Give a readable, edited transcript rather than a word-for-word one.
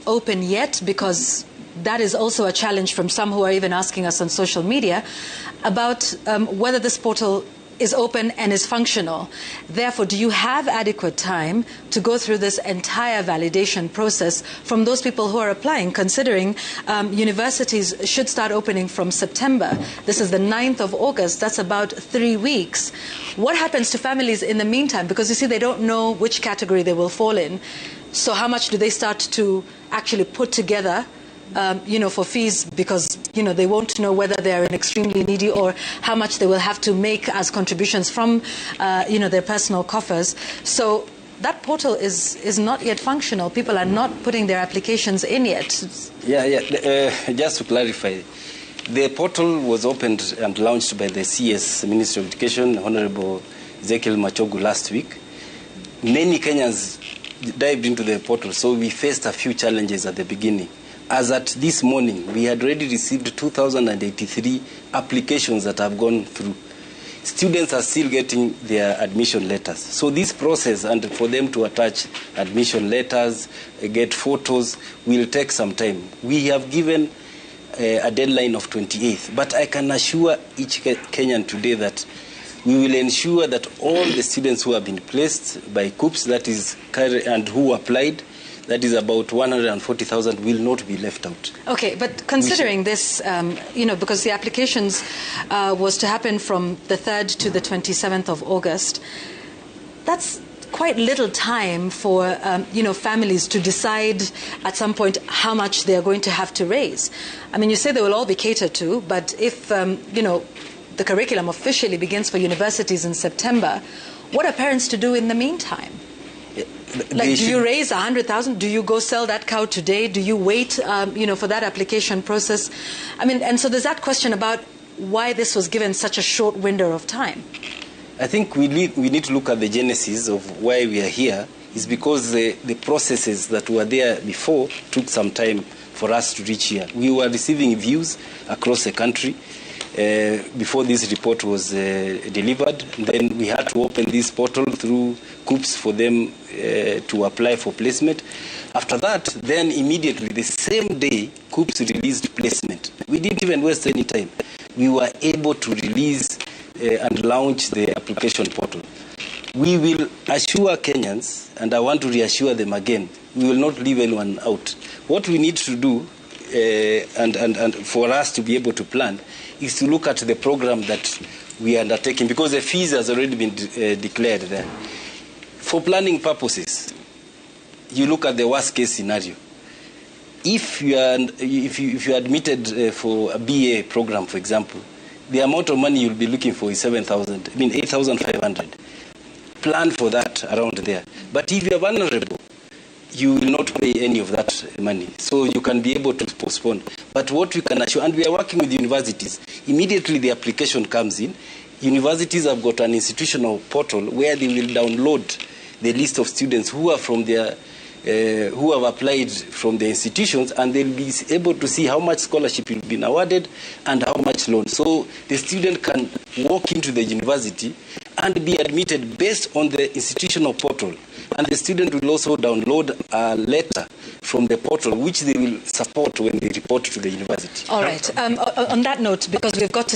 open yet, because that is also a challenge from some who are even asking us on social media about whether this portal is open and is functional. Therefore, do you have adequate time to go through this entire validation process from those people who are applying, considering universities should start opening from September? This is the 9th of August. That's about 3 weeks. What happens to families in the meantime? Because you see, they don't know which category they will fall in. So how much do they start to actually put together for fees, because, they won't know whether they're an extremely needy or how much they will have to make as contributions from, their personal coffers. So that portal is not yet functional. People are not putting their applications in yet. Just to clarify, the portal was opened and launched by the CS Ministry of Education, Honorable Ezekiel Machogu, last week. Many Kenyans dived into the portal, so we faced a few challenges at the beginning. As at this morning, we had already received 2,083 applications that have gone through. Students are still getting their admission letters. So this process, and for them to attach admission letters, get photos, will take some time. We have given a deadline of 28th, but I can assure each Kenyan today that we will ensure that all the students who have been placed by COOPS, that is, and who applied, that is about 140,000, will not be left out. Okay, but considering this, because the applications was to happen from the 3rd to the 27th of August, that's quite little time for, families to decide at some point how much they are going to have to raise. I mean, you say they will all be catered to, but if, the curriculum officially begins for universities in September, what are parents to do in the meantime? Like, do you raise 100,000? Do you go sell that cow today? Do you wait, for that application process? I mean, and so there's that question about why this was given such a short window of time. I think we need to look at the genesis of why we are here. Is because the processes that were there before took some time for us to reach here. We were receiving views across the country before this report was delivered. Then we had to open this portal through COOPS for them to apply for placement. After that, then immediately, the same day, COOPS released placement. We didn't even waste any time. We were able to release and launch the application portal. We will assure Kenyans, and I want to reassure them again, we will not leave anyone out. What we need to do, and for us to be able to plan, is to look at the program that we are undertaking, because the fees has already been declared there. For planning purposes, you look at the worst case scenario. If you are admitted for a BA program, for example, the amount of money you'll be looking for is 8,500. Plan for that around there. But if you are vulnerable, you will not pay any of that money. So you can be able to postpone. But what we can assure, and we are working with universities, immediately the application comes in, universities have got an institutional portal where they will download the list of students who are from their who have applied from the institutions, and they'll be able to see how much scholarship will be awarded and how much loan. So the student can walk into the university and be admitted based on the institutional portal. And the student will also download a letter from the portal, which they will support when they report to the university. All right. On that note, because we've got to